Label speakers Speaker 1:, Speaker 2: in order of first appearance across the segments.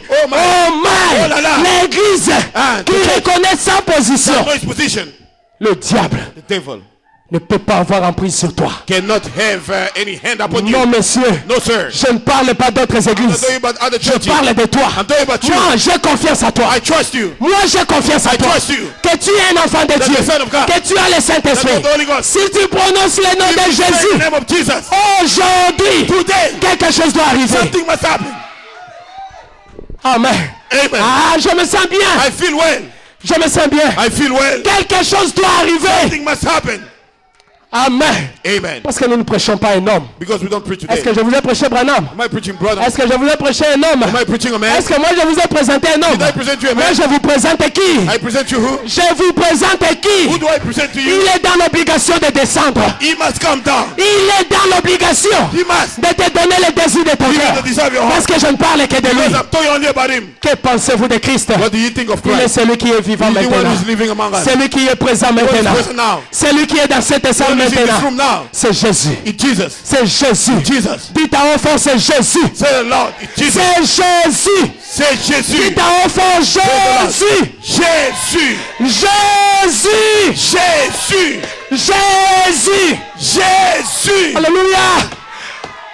Speaker 1: Oh my.
Speaker 2: L'église qui reconnaît sa position. Le diable ne peut pas avoir emprise sur toi.
Speaker 1: Cannot have any hand upon you.
Speaker 2: Non, monsieur.
Speaker 1: No, sir.
Speaker 2: Je ne parle pas d'autres églises. Je parle de toi. Moi, j'ai confiance à toi.
Speaker 1: I trust you.
Speaker 2: Moi, j'ai confiance à toi. Que tu es un enfant de Dieu. Que tu as le Saint-Esprit. Si tu prononces le nom de Jésus, aujourd'hui, quelque chose doit arriver.
Speaker 1: Something must happen.
Speaker 2: Amen.
Speaker 1: Amen.
Speaker 2: Ah, je me sens bien.
Speaker 1: I feel well.
Speaker 2: Je me sens bien.
Speaker 1: I feel well.
Speaker 2: Quelque chose doit arriver.
Speaker 1: Something must happen.
Speaker 2: Amen.
Speaker 1: Amen.
Speaker 2: Parce que nous ne prêchons pas un homme.
Speaker 1: Because we don't preach today.
Speaker 2: Est-ce que je vous ai prêché Branham?
Speaker 1: Am I preaching brother?
Speaker 2: Est-ce que je vous ai prêché un homme?
Speaker 1: Am I preaching a man?
Speaker 2: Est-ce que moi je vous ai présenté un homme?
Speaker 1: Did I present you a man?
Speaker 2: Moi je vous présente qui?
Speaker 1: I present you who?
Speaker 2: Je vous présente qui?
Speaker 1: Who do I present to you?
Speaker 2: Il est dans l'obligation de descendre.
Speaker 1: He must come down.
Speaker 2: Il est dans l'obligation
Speaker 1: He must.
Speaker 2: de te donner le désir de ton cœur. Parce que je ne parle que de lui.
Speaker 1: Because I'm talking only about him.
Speaker 2: Que pensez-vous de Christ?
Speaker 1: What do you think of
Speaker 2: Il est
Speaker 1: Christ?
Speaker 2: celui qui est vivant
Speaker 1: He's the one
Speaker 2: maintenant.
Speaker 1: who's living among us.
Speaker 2: Celui qui est présent
Speaker 1: Who is
Speaker 2: maintenant.
Speaker 1: present now?
Speaker 2: Celui qui est dans cette salle
Speaker 1: Who is in this
Speaker 2: maintenant.
Speaker 1: room now?
Speaker 2: C'est Jésus.
Speaker 1: It's Jesus.
Speaker 2: C'est Jésus.
Speaker 1: Jesus.
Speaker 2: Dites à haut fort, c'est Jésus.
Speaker 1: Say the Lord. It's Jesus.
Speaker 2: C'est Jésus.
Speaker 1: Say Jesus.
Speaker 2: Dites à haut fort, Jésus.
Speaker 1: Jesus.
Speaker 2: Jésus.
Speaker 1: Jesus.
Speaker 2: Jésus.
Speaker 1: Jesus.
Speaker 2: Alléluia.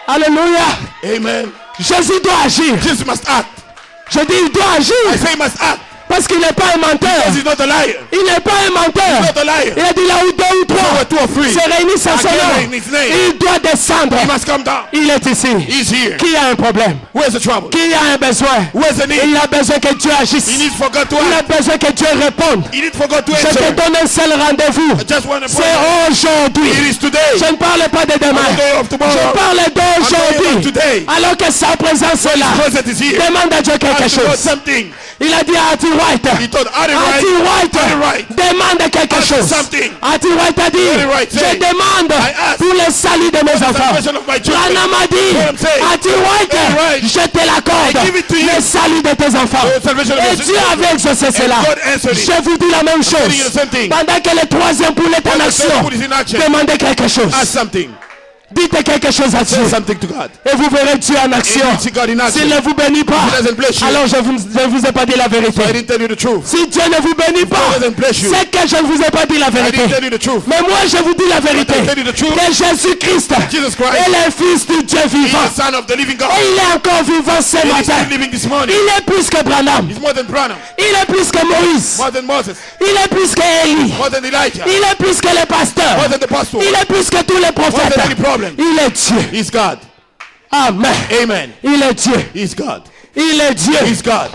Speaker 2: Alléluia.
Speaker 1: Amen.
Speaker 2: Jésus doit agir.
Speaker 1: Jesus must act.
Speaker 2: Je dis, il doit agir.
Speaker 1: I say he must act.
Speaker 2: Parce qu'il n'est pas un menteur.
Speaker 1: Because he's not a liar.
Speaker 2: Il n'est pas un menteur.
Speaker 1: He's not a liar.
Speaker 2: Il a dit là où deux ou trois
Speaker 1: Two or three.
Speaker 2: se réunissent en son
Speaker 1: Again
Speaker 2: nom.
Speaker 1: in his name.
Speaker 2: Il doit descendre.
Speaker 1: He must come down.
Speaker 2: Il est ici.
Speaker 1: He's here.
Speaker 2: Qui a un problème?
Speaker 1: Where's the trouble?
Speaker 2: Qui a un besoin?
Speaker 1: Where's the need?
Speaker 2: Il a besoin que Dieu agisse.
Speaker 1: He needs for God to
Speaker 2: Il a
Speaker 1: act.
Speaker 2: besoin que Dieu réponde.
Speaker 1: He needs for God to
Speaker 2: Je te
Speaker 1: answer.
Speaker 2: donne un seul rendez-vous.
Speaker 1: I just want to
Speaker 2: C'est
Speaker 1: pray.
Speaker 2: aujourd'hui.
Speaker 1: It is today.
Speaker 2: Je ne parle pas de demain.
Speaker 1: On the day of tomorrow.
Speaker 2: Je parle
Speaker 1: On the day of
Speaker 2: d'aujourd'hui.
Speaker 1: today.
Speaker 2: Alors que sa présence est là.
Speaker 1: His presence is here.
Speaker 2: Demande à Dieu quelque
Speaker 1: Ask God
Speaker 2: chose.
Speaker 1: something.
Speaker 2: Il a dit à Ati White.
Speaker 1: He told Adi Wright.
Speaker 2: Demande quelque
Speaker 1: Ask
Speaker 2: chose.
Speaker 1: something.
Speaker 2: Ati White a dit,
Speaker 1: Adi Wright
Speaker 2: je
Speaker 1: said,
Speaker 2: demande
Speaker 1: I ask
Speaker 2: pour le salut de mes enfants.
Speaker 1: salvation of my children.
Speaker 2: Branham a dit,
Speaker 1: What I'm saying.
Speaker 2: Ati White,
Speaker 1: Adi Wright,
Speaker 2: je te l'accorde.
Speaker 1: I give it to you.
Speaker 2: Le salut de tes enfants.
Speaker 1: The salvation of
Speaker 2: Et
Speaker 1: your
Speaker 2: Dieu
Speaker 1: children.
Speaker 2: avait exaucé cela.
Speaker 1: God answered it.
Speaker 2: Je vous dis la même
Speaker 1: telling you the
Speaker 2: chose.
Speaker 1: same thing.
Speaker 2: Pendant que le troisième poulet est en
Speaker 1: When the
Speaker 2: action,
Speaker 1: third foot is in action,
Speaker 2: demandez quelque chose.
Speaker 1: ask something.
Speaker 2: Dites quelque chose à Dieu.
Speaker 1: Say something to God.
Speaker 2: Et vous verrez Dieu en action.
Speaker 1: And you see God in action.
Speaker 2: S'il ne vous bénit pas,
Speaker 1: If he doesn't bless you,
Speaker 2: alors je ne vous ai pas dit la vérité.
Speaker 1: I didn't tell you the truth.
Speaker 2: Si Dieu ne vous bénit pas,
Speaker 1: God doesn't bless you,
Speaker 2: c'est que je ne vous ai pas dit la
Speaker 1: I
Speaker 2: vérité.
Speaker 1: didn't tell you the truth.
Speaker 2: Mais moi je vous dis la vérité.
Speaker 1: I tell you the truth.
Speaker 2: Que Jésus-Christ
Speaker 1: Jesus Christ
Speaker 2: est le Fils du Dieu
Speaker 1: He's
Speaker 2: vivant.
Speaker 1: the Son of the living God.
Speaker 2: Et il est encore vivant ce
Speaker 1: And he's
Speaker 2: matin.
Speaker 1: still living this morning.
Speaker 2: Il est plus que Branham.
Speaker 1: He's more than Branham,
Speaker 2: Il est plus que Moïse.
Speaker 1: more than Moses,
Speaker 2: Il est plus que Élie.
Speaker 1: more than Elijah,
Speaker 2: Il est plus que les pasteurs.
Speaker 1: more than the pastor,
Speaker 2: Il est plus que tous les
Speaker 1: more
Speaker 2: prophètes.
Speaker 1: than any problem.
Speaker 2: Il est Dieu.
Speaker 1: He's God.
Speaker 2: Amen.
Speaker 1: Amen.
Speaker 2: Il est Dieu.
Speaker 1: He's God.
Speaker 2: Il est Dieu.
Speaker 1: He's God.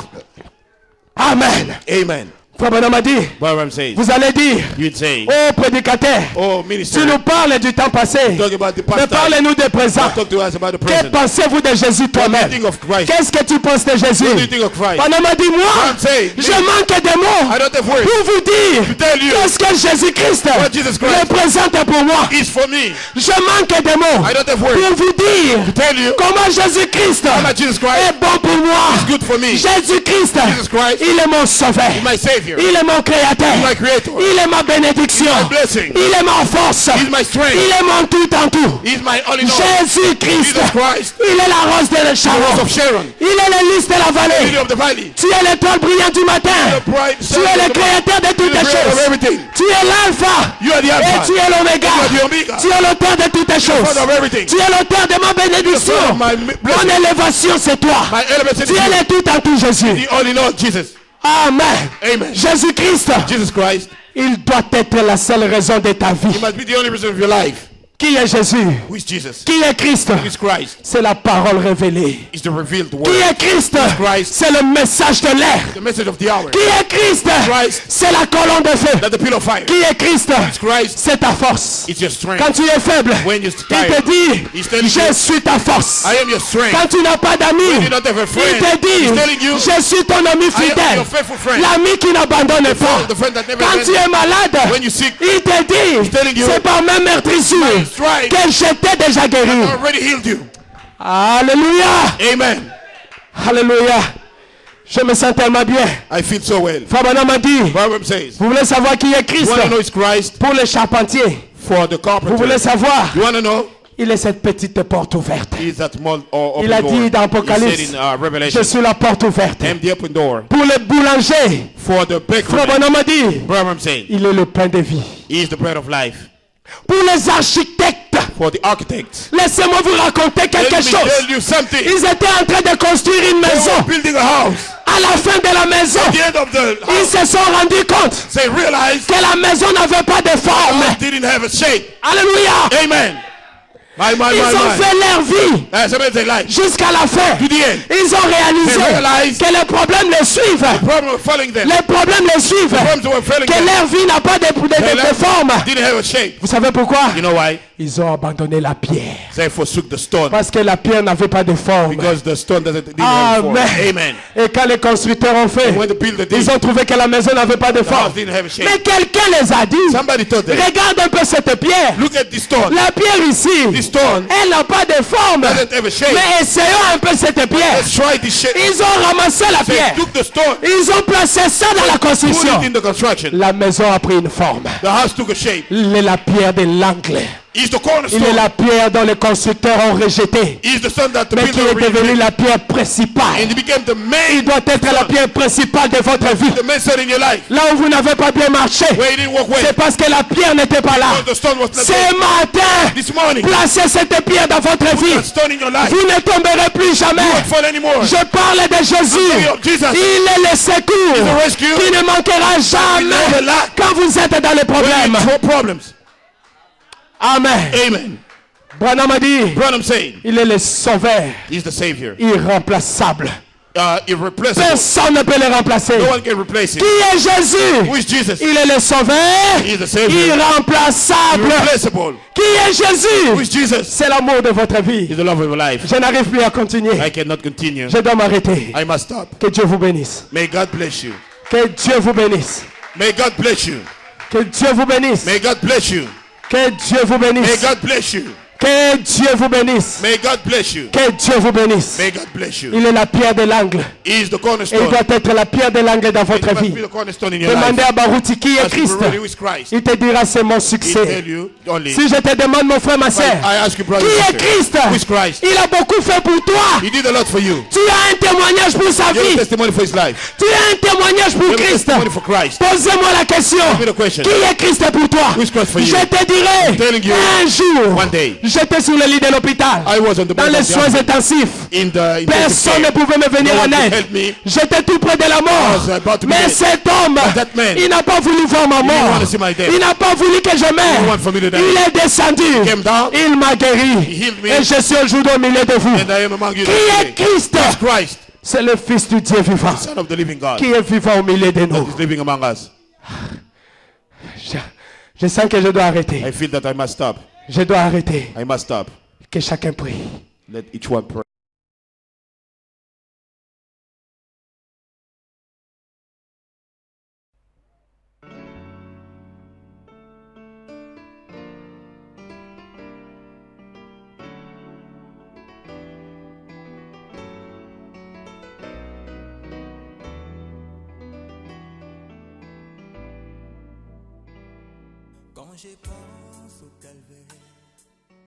Speaker 2: Amen.
Speaker 1: Amen.
Speaker 2: Frère Branham a dit,
Speaker 1: Branham says,
Speaker 2: vous allez dire,
Speaker 1: you'd say,
Speaker 2: oh prédicateur,
Speaker 1: oh
Speaker 2: tu
Speaker 1: minister,
Speaker 2: nous parles du temps passé,
Speaker 1: talk about the
Speaker 2: mais
Speaker 1: past time.
Speaker 2: parlez-nous du présent.
Speaker 1: Talk to us about the
Speaker 2: Que
Speaker 1: present.
Speaker 2: pensez-vous de Jésus
Speaker 1: What do you
Speaker 2: toi-même?
Speaker 1: think of Christ?
Speaker 2: Qu'est-ce que tu penses de Jésus?
Speaker 1: What do you think of Christ?
Speaker 2: Branham a dit, moi,
Speaker 1: Branham says,
Speaker 2: je manque de mots
Speaker 1: I don't have words
Speaker 2: pour vous dire
Speaker 1: to tell you
Speaker 2: qu'est-ce que Jésus-Christ
Speaker 1: what Jesus Christ
Speaker 2: représente pour moi.
Speaker 1: is for me.
Speaker 2: Je manque de mots
Speaker 1: I don't have words
Speaker 2: pour vous dire
Speaker 1: to tell you
Speaker 2: comment Jésus-Christ
Speaker 1: how much Jesus Christ
Speaker 2: est bon pour moi.
Speaker 1: is good for me.
Speaker 2: Jésus-Christ,
Speaker 1: Jesus Christ
Speaker 2: il est mon sauveur.
Speaker 1: is my Savior.
Speaker 2: Il est mon créateur.
Speaker 1: He's my Creator.
Speaker 2: Il est ma bénédiction.
Speaker 1: He's my blessing.
Speaker 2: Il est ma force.
Speaker 1: He's my strength.
Speaker 2: Il est mon tout en tout.
Speaker 1: He's my all in all.
Speaker 2: Jésus-Christ.
Speaker 1: Jesus Christ,
Speaker 2: Il est la rose de
Speaker 1: the
Speaker 2: Sharon.
Speaker 1: rose of Sharon,
Speaker 2: Il est le lys de la
Speaker 1: the
Speaker 2: vallée.
Speaker 1: lily of the valley,
Speaker 2: Tu es l'étoile brillante du matin.
Speaker 1: the bright
Speaker 2: Tu
Speaker 1: sun
Speaker 2: es
Speaker 1: of
Speaker 2: le
Speaker 1: the
Speaker 2: créateur de
Speaker 1: You're
Speaker 2: toutes
Speaker 1: the
Speaker 2: les
Speaker 1: creator of
Speaker 2: choses.
Speaker 1: everything.
Speaker 2: Tu es l'alpha.
Speaker 1: You are the
Speaker 2: Et
Speaker 1: Alpha.
Speaker 2: tu es l'oméga.
Speaker 1: You are the Omega.
Speaker 2: Tu es l'auteur de toutes les choses.
Speaker 1: Father of everything.
Speaker 2: Tu es l'auteur de ma bénédiction.
Speaker 1: The Father of my
Speaker 2: Mon
Speaker 1: blessing.
Speaker 2: élévation, c'est toi.
Speaker 1: My element
Speaker 2: Tu es le tout en tout, Jésus.
Speaker 1: the all in all, Jesus.
Speaker 2: Amen.
Speaker 1: Amen.
Speaker 2: Jésus-Christ,
Speaker 1: Jesus Christ,
Speaker 2: il doit être la seule raison de ta vie.
Speaker 1: He must be the only reason of your life.
Speaker 2: Qui est Jésus?
Speaker 1: Who is Jesus?
Speaker 2: Qui est Christ?
Speaker 1: Who is Christ?
Speaker 2: C'est la parole révélée.
Speaker 1: Is the revealed word.
Speaker 2: Qui est Christ?
Speaker 1: Christ.
Speaker 2: C'est le message de l'air.
Speaker 1: The message of the hour.
Speaker 2: Qui est Christ?
Speaker 1: Christ.
Speaker 2: C'est la colonne de feu.
Speaker 1: That the pillar of fire.
Speaker 2: Qui est Christ?
Speaker 1: Is Christ.
Speaker 2: C'est ta force.
Speaker 1: It's your strength.
Speaker 2: Quand tu es faible,
Speaker 1: When you're
Speaker 2: il
Speaker 1: tired,
Speaker 2: te dit,
Speaker 1: He's telling
Speaker 2: je
Speaker 1: you,
Speaker 2: suis ta force.
Speaker 1: I am your strength.
Speaker 2: Quand tu n'as pas d'amis,
Speaker 1: When you don't have a
Speaker 2: il
Speaker 1: friend,
Speaker 2: te dit,
Speaker 1: He's telling you,
Speaker 2: je suis ton ami
Speaker 1: I am
Speaker 2: fidèle.
Speaker 1: your faithful friend.
Speaker 2: L'ami qui n'abandonne pas.
Speaker 1: The friend that never
Speaker 2: Quand tu es malade,
Speaker 1: When you sick,
Speaker 2: il te dit,
Speaker 1: telling you,
Speaker 2: c'est par mes meurtrissures
Speaker 1: stripes
Speaker 2: que je t'ai déjà guéri.
Speaker 1: I already healed you.
Speaker 2: Alléluia.
Speaker 1: Amen.
Speaker 2: Alléluia. Je me sens tellement bien.
Speaker 1: I feel so well.
Speaker 2: Frère Branham m'a dit,
Speaker 1: Proverbs says,
Speaker 2: vous voulez savoir qui est Christ?
Speaker 1: you want to know it's Christ
Speaker 2: Pour les charpentiers.
Speaker 1: for the
Speaker 2: Vous
Speaker 1: carpenter.
Speaker 2: voulez savoir?
Speaker 1: You want to know?
Speaker 2: Il est cette petite porte ouverte.
Speaker 1: He is that small open
Speaker 2: Il a
Speaker 1: door.
Speaker 2: dit dans
Speaker 1: He
Speaker 2: Apocalypse,
Speaker 1: said in Revelation,
Speaker 2: je suis la porte ouverte.
Speaker 1: I am the open door.
Speaker 2: Pour les boulangers,
Speaker 1: For the
Speaker 2: Frère
Speaker 1: bakery,
Speaker 2: Branham a dit,
Speaker 1: Branham saying,
Speaker 2: il est le pain de vie.
Speaker 1: he is the bread of life.
Speaker 2: Pour les architectes,
Speaker 1: For the architects,
Speaker 2: laissez-moi vous raconter
Speaker 1: let
Speaker 2: quelque
Speaker 1: me
Speaker 2: chose.
Speaker 1: tell you something.
Speaker 2: Ils étaient en train de construire une
Speaker 1: They were
Speaker 2: maison.
Speaker 1: building a house.
Speaker 2: À la fin de la maison,
Speaker 1: At the end of the
Speaker 2: ils
Speaker 1: house,
Speaker 2: se sont rendus compte
Speaker 1: they realized
Speaker 2: que la maison n'avait pas de
Speaker 1: the
Speaker 2: forme.
Speaker 1: house didn't have a shape.
Speaker 2: Alléluia.
Speaker 1: Amen. My,
Speaker 2: Ils ont fait leur vie
Speaker 1: That's amazing life.
Speaker 2: jusqu'à la fin.
Speaker 1: To the end.
Speaker 2: Ils ont réalisé
Speaker 1: They realized
Speaker 2: que les problèmes les suivent.
Speaker 1: The problem was following them.
Speaker 2: Les problèmes les suivent.
Speaker 1: The problems were following
Speaker 2: Que
Speaker 1: them.
Speaker 2: leur vie n'a pas de forme.
Speaker 1: Didn't have a shape.
Speaker 2: Vous savez pourquoi?
Speaker 1: You know why?
Speaker 2: Ils ont abandonné la pierre.
Speaker 1: They forsook the stone.
Speaker 2: Parce que la pierre n'avait pas de forme.
Speaker 1: Because the stone didn't have form.
Speaker 2: Amen.
Speaker 1: Amen.
Speaker 2: Et quand les constructeurs ont fait,
Speaker 1: And when the builder did,
Speaker 2: ils ont trouvé que la maison n'avait pas de
Speaker 1: the
Speaker 2: forme.
Speaker 1: house didn't have a shape.
Speaker 2: Mais quelqu'un les a dit,
Speaker 1: Somebody told them,
Speaker 2: regarde un peu cette pierre.
Speaker 1: look at this stone.
Speaker 2: La pierre ici,
Speaker 1: This stone
Speaker 2: elle n'a pas de forme.
Speaker 1: doesn't have a shape.
Speaker 2: Mais essayons un peu cette pierre.
Speaker 1: Let's try this shape.
Speaker 2: Ils ont ramassé la
Speaker 1: They
Speaker 2: pierre.
Speaker 1: took the stone,
Speaker 2: Ils ont placé ça dans la
Speaker 1: put
Speaker 2: construction.
Speaker 1: it in the construction.
Speaker 2: La maison a pris une forme.
Speaker 1: The house took a shape.
Speaker 2: Il est la pierre de l'angle.
Speaker 1: He's the
Speaker 2: Il est
Speaker 1: cornerstone.
Speaker 2: la pierre dont les constructeurs ont rejeté.
Speaker 1: He's the stone that the
Speaker 2: Mais qui
Speaker 1: builder
Speaker 2: est devenue
Speaker 1: rejected.
Speaker 2: la pierre principale.
Speaker 1: And he became the
Speaker 2: Il
Speaker 1: main,
Speaker 2: doit être la pierre principale de votre vie.
Speaker 1: the main stone in your life.
Speaker 2: Là où vous n'avez pas bien marché,
Speaker 1: Where you didn't walk well.
Speaker 2: c'est parce que la pierre n'était pas là.
Speaker 1: Because the stone was not
Speaker 2: Ce
Speaker 1: there.
Speaker 2: matin,
Speaker 1: This morning,
Speaker 2: placez cette pierre dans votre
Speaker 1: put
Speaker 2: vie.
Speaker 1: that stone in your life.
Speaker 2: Vous ne tomberez plus jamais.
Speaker 1: You won't fall anymore.
Speaker 2: Je parle de Jésus.
Speaker 1: I'm talking of Jesus.
Speaker 2: Il est le secours
Speaker 1: He's the rescue.
Speaker 2: qui ne manquera
Speaker 1: never
Speaker 2: jamais
Speaker 1: lack.
Speaker 2: quand vous êtes dans les
Speaker 1: When
Speaker 2: problèmes.
Speaker 1: you have problems.
Speaker 2: Amen.
Speaker 1: Amen.
Speaker 2: Branham a dit,
Speaker 1: Branham said,
Speaker 2: il est le sauveur
Speaker 1: he's the savior.
Speaker 2: irremplaçable.
Speaker 1: Irreplaceable.
Speaker 2: Personne ne peut le remplacer.
Speaker 1: No one can replace
Speaker 2: Qui
Speaker 1: him.
Speaker 2: est Jésus?
Speaker 1: Who is Jesus?
Speaker 2: Il est le sauveur
Speaker 1: He is the savior.
Speaker 2: irremplaçable.
Speaker 1: Irreplaceable.
Speaker 2: Qui est
Speaker 1: Who
Speaker 2: Jésus?
Speaker 1: is Jesus?
Speaker 2: C'est l'amour de votre vie.
Speaker 1: He's the love of your life.
Speaker 2: Je n'arrive plus à continuer.
Speaker 1: I cannot continue.
Speaker 2: Je dois m'arrêter.
Speaker 1: I must stop.
Speaker 2: Que Dieu vous bénisse.
Speaker 1: May God bless you.
Speaker 2: Que Dieu vous bénisse.
Speaker 1: May God bless you.
Speaker 2: Que Dieu vous bénisse.
Speaker 1: May God bless you.
Speaker 2: Que Dieu vous
Speaker 1: May
Speaker 2: bénisse.
Speaker 1: God bless you.
Speaker 2: Que Dieu vous bénisse.
Speaker 1: May God bless you.
Speaker 2: Que Dieu vous bénisse.
Speaker 1: May God bless you.
Speaker 2: Il est la pierre de l'angle.
Speaker 1: He is the
Speaker 2: Et il
Speaker 1: cornerstone.
Speaker 2: doit être la pierre de l'angle dans
Speaker 1: He
Speaker 2: votre
Speaker 1: must
Speaker 2: vie.
Speaker 1: be the cornerstone in your
Speaker 2: Demandez
Speaker 1: life.
Speaker 2: à Barouti qui est
Speaker 1: Ask him
Speaker 2: Christ.
Speaker 1: who is Christ.
Speaker 2: Il te dira c'est mon
Speaker 1: He'll
Speaker 2: succès.
Speaker 1: tell you only.
Speaker 2: Si je te demande mon frère, ma soeur,
Speaker 1: I ask you, brother,
Speaker 2: qui
Speaker 1: and
Speaker 2: est
Speaker 1: sister,
Speaker 2: Christ?
Speaker 1: who is Christ?
Speaker 2: Il a beaucoup fait pour toi.
Speaker 1: He did a lot for you.
Speaker 2: Tu as un témoignage pour sa
Speaker 1: You have a
Speaker 2: vie.
Speaker 1: testimony for his life.
Speaker 2: Tu as un témoignage pour
Speaker 1: You have a
Speaker 2: Christ.
Speaker 1: testimony for Christ.
Speaker 2: Posez-moi la question.
Speaker 1: me the question.
Speaker 2: Qui est Christ pour toi?
Speaker 1: Who is Christ for you?
Speaker 2: Je te dirai
Speaker 1: telling you,
Speaker 2: un jour,
Speaker 1: one day,
Speaker 2: j'étais sur le lit de l'hôpital,
Speaker 1: I was on the
Speaker 2: dans
Speaker 1: bed
Speaker 2: les
Speaker 1: of the
Speaker 2: soins
Speaker 1: hospital.
Speaker 2: intensifs.
Speaker 1: In the
Speaker 2: Personne ne
Speaker 1: intensive care.
Speaker 2: pouvait me venir
Speaker 1: No
Speaker 2: en
Speaker 1: one could
Speaker 2: aide.
Speaker 1: help me.
Speaker 2: J'étais tout près de la
Speaker 1: I
Speaker 2: mort.
Speaker 1: was about to be
Speaker 2: Mais
Speaker 1: dead.
Speaker 2: cet homme,
Speaker 1: But that man,
Speaker 2: il n'a pas voulu voir ma
Speaker 1: didn't
Speaker 2: mort.
Speaker 1: want to see my death.
Speaker 2: Il n'a pas voulu que je
Speaker 1: didn't
Speaker 2: meure.
Speaker 1: want for me to die.
Speaker 2: Il est descendu.
Speaker 1: Came down.
Speaker 2: Il m'a guéri.
Speaker 1: He healed me.
Speaker 2: Et je suis aujourd'hui au milieu de vous.
Speaker 1: And I am among you
Speaker 2: Qui est
Speaker 1: today.
Speaker 2: Christ?
Speaker 1: It's Christ,
Speaker 2: C'est le Fils du Dieu vivant.
Speaker 1: Son of the living God,
Speaker 2: Qui est vivant au milieu de nous.
Speaker 1: that is living among us.
Speaker 2: Je sens que je dois arrêter.
Speaker 1: I feel that I must stop.
Speaker 2: Je dois arrêter.
Speaker 1: I must stop.
Speaker 2: Que chacun prie.
Speaker 1: Let each one pray.
Speaker 3: Quand j'y pense au calvaire,